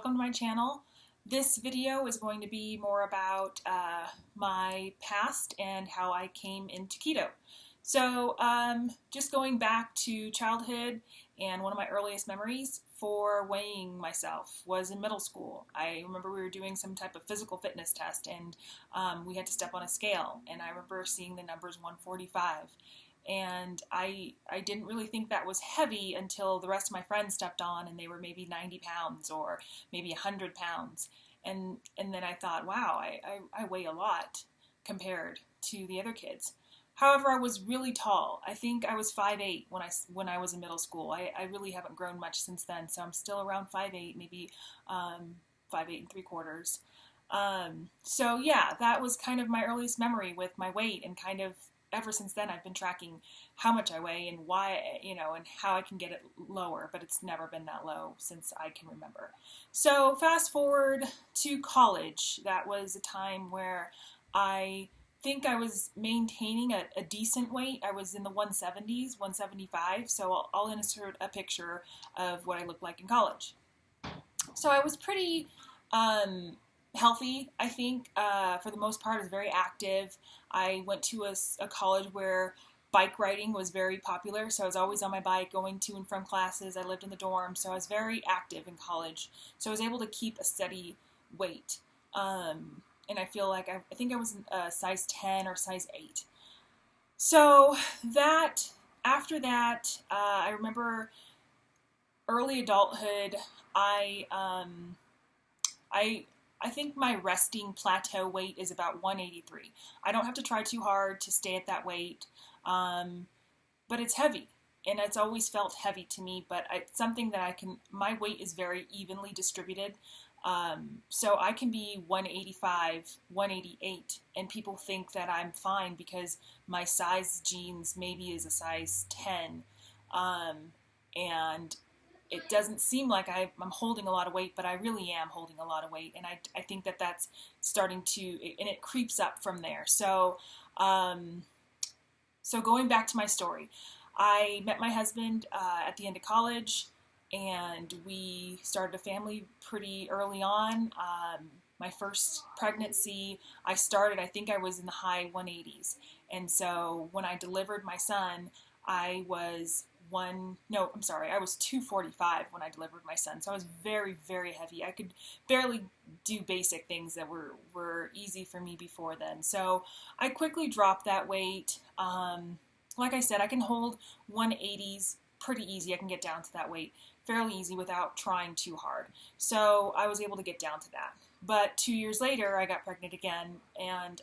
welcome to my channel. This video is going to be more about my past and how I came into keto. So just going back to childhood, and one of my earliest memories for weighing myself was in middle school. I remember we were doing some type of physical fitness test, and we had to step on a scale, and I remember seeing the numbers 145. And I didn't really think that was heavy until the rest of my friends stepped on and they were maybe 90 pounds or maybe 100 pounds. And then I thought, wow, I weigh a lot compared to the other kids. However, I was really tall. I think I was 5'8" when I was in middle school. I really haven't grown much since then, so I'm still around 5'8", maybe 5'8 3/4". So yeah, that was kind of my earliest memory with my weight, and kind of ever since then I've been tracking how much I weigh and why, and how I can get it lower, but it's never been that low since I can remember. So fast forward to college. That was a time where I think I was maintaining a decent weight. I was in the 170s, 175, so I'll insert a picture of what I looked like in college. So I was pretty healthy, I think. For the most part, I was very active. I went to a college where bike riding was very popular, so I was always on my bike going to and from classes. I lived in the dorm, so I was very active in college. So I was able to keep a steady weight. And I feel like I think I was size 10 or size 8. So after that, I remember early adulthood, I think my resting plateau weight is about 183. I don't have to try too hard to stay at that weight, but it's heavy, and it's always felt heavy to me, but it's something that my weight is very evenly distributed, so I can be 185, 188, and people think that I'm fine because my size jeans maybe is a size 10, and it doesn't seem like I'm holding a lot of weight, but I really am holding a lot of weight, and I think that that's starting to, and it creeps up from there. So, so going back to my story, I met my husband at the end of college, and we started a family pretty early on. My first pregnancy, I think I was in the high 180s, and so when I delivered my son, I was 245 when I delivered my son. So I was very, very heavy. I could barely do basic things that were easy for me before then. So I quickly dropped that weight. Like I said, I can hold 180s pretty easy. I can get down to that weight fairly easy without trying too hard. So I was able to get down to that. But 2 years later, I got pregnant again, and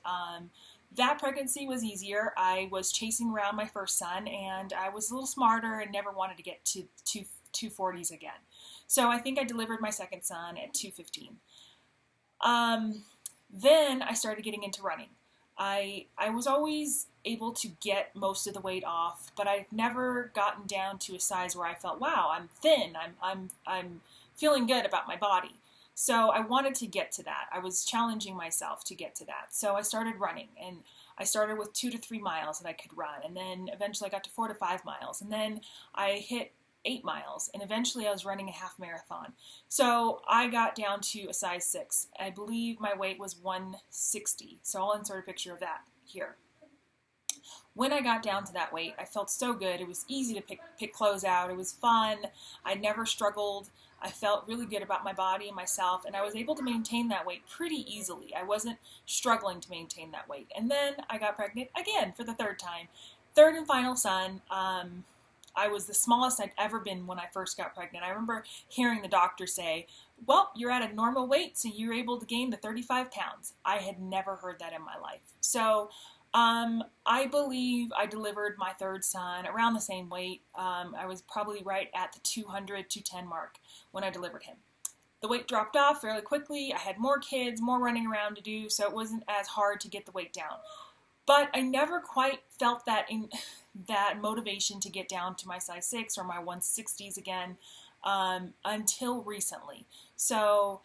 that pregnancy was easier. I was chasing around my first son, and I was a little smarter and never wanted to get to 240s again. So I think I delivered my second son at 215. Then I started getting into running. I was always able to get most of the weight off, but I've never gotten down to a size where I felt, wow, I'm thin. I'm feeling good about my body. So I wanted to get to that. I was challenging myself to get to that. So I started running, and I started with 2 to 3 miles that I could run, and then eventually I got to 4 to 5 miles, and then I hit 8 miles, and eventually I was running a half marathon. So I got down to a size 6. I believe my weight was 160. So I'll insert a picture of that here. When I got down to that weight, I felt so good. It was easy to pick clothes out. It was fun. I never struggled. I felt really good about my body and myself, and I was able to maintain that weight pretty easily. I wasn't struggling to maintain that weight. And then I got pregnant again for the third time. Third and final son. I was the smallest I'd ever been when I first got pregnant. I remember hearing the doctor say, well, you're at a normal weight, so you're able to gain the 35 pounds. I had never heard that in my life. So I believe I delivered my third son around the same weight. I was probably right at the 200, 210 mark when I delivered him. The weight dropped off fairly quickly. I had more kids, more running around to do, so it wasn't as hard to get the weight down. But I never quite felt that motivation to get down to my size 6 or my 160s again until recently. So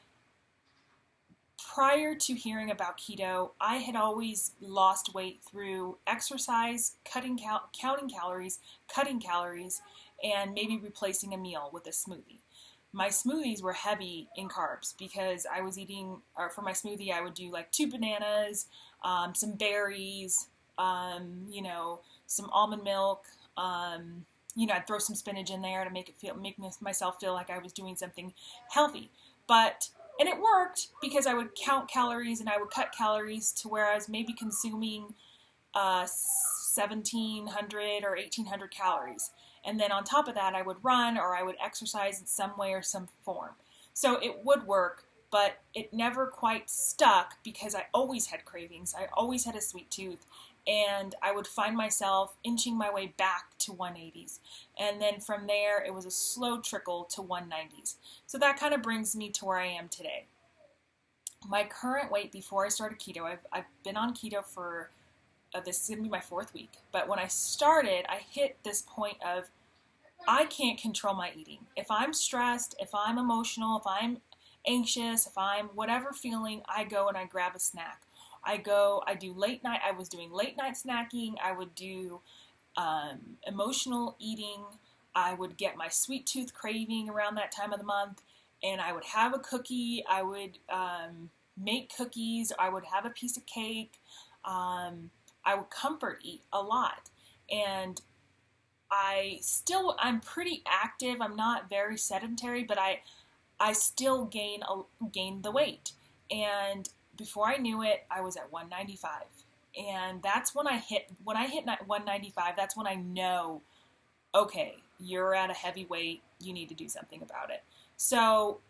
prior to hearing about keto, I had always lost weight through exercise, counting calories, and maybe replacing a meal with a smoothie. my smoothies were heavy in carbs because I was eating, or for my smoothie, I would do like 2 bananas, some berries, you know, some almond milk. You know, I'd throw some spinach in there to make myself feel like I was doing something healthy. And it worked because I would count calories and I would cut calories to where I was maybe consuming 1,700 or 1,800 calories. And then on top of that, I would run or I would exercise in some way or some form. So it would work, but it never quite stuck because I always had cravings. I always had a sweet tooth. And I would find myself inching my way back to 180s. And then from there, it was a slow trickle to 190s. So that kind of brings me to where I am today. My current weight before I started keto, I've been on keto for this is going to be my 4th week. But when I started, I hit this point of I can't control my eating. If I'm stressed, if I'm emotional, if I'm anxious, if I'm whatever feeling, I go and I grab a snack. I do late night. I was doing late night snacking. I would do emotional eating. I would get my sweet tooth craving around that time of the month, and I would have a cookie. I would make cookies. I would have a piece of cake. I would comfort eat a lot, and I'm pretty active. I'm not very sedentary, but I still gain the weight. And before I knew it, I was at 195. And that's when I hit 195, that's when I know, okay, you're at a heavy weight, you need to do something about it. So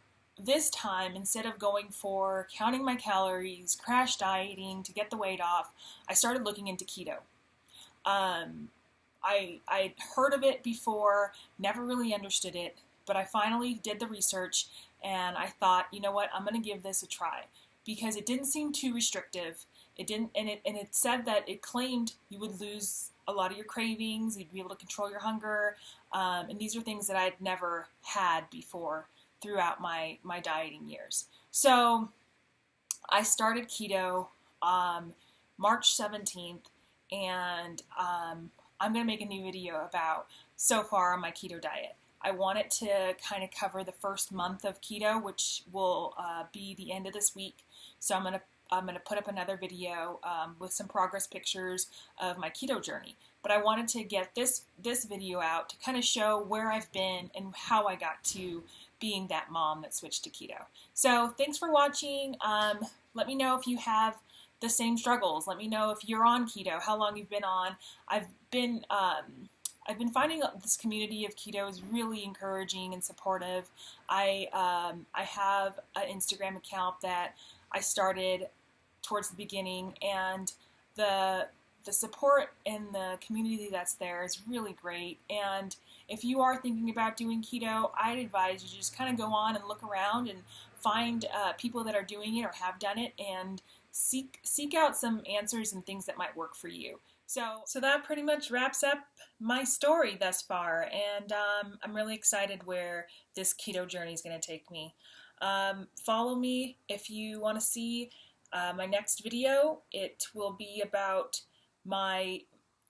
this time, instead of going for counting my calories, crash dieting to get the weight off, I started looking into keto. I'd heard of it before, never really understood it, but I finally did the research and I thought, you know what, I'm going to give this a try because it didn't seem too restrictive. It didn't, and it said that it claimed you would lose a lot of your cravings, you'd be able to control your hunger, and these are things that I'd never had before throughout my dieting years. So I started keto March 17th, and I'm going to make a new video about so far on my keto diet. I want it to kind of cover the first month of keto, which will be the end of this week. So I'm going to put up another video with some progress pictures of my keto journey. But I wanted to get this video out to kind of show where I've been and how I got to being that mom that switched to keto. So thanks for watching. Let me know if you have the same struggles. Let me know if you're on keto, how long you've been on. I've been finding this community of keto is really encouraging and supportive. I have an Instagram account that I started towards the beginning, and the support and the community that's there is really great. And if you are thinking about doing keto, I'd advise you just kind of go on and look around and find people that are doing it or have done it, and seek out some answers and things that might work for you. So that pretty much wraps up my story thus far, and I'm really excited where this keto journey is going to take me. Follow me if you want to see my next video. It will be about my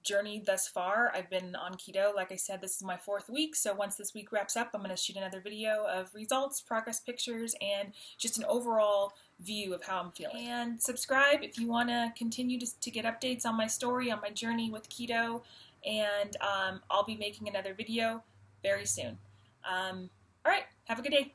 journey thus far. I've been on keto. Like I said, this is my 4th week, so once this week wraps up, I'm going to shoot another video of results, progress pictures, and just an overall view of how I'm feeling. And subscribe if you want to continue to get updates on my story, on my journey with keto, and I'll be making another video very soon. All right, have a good day.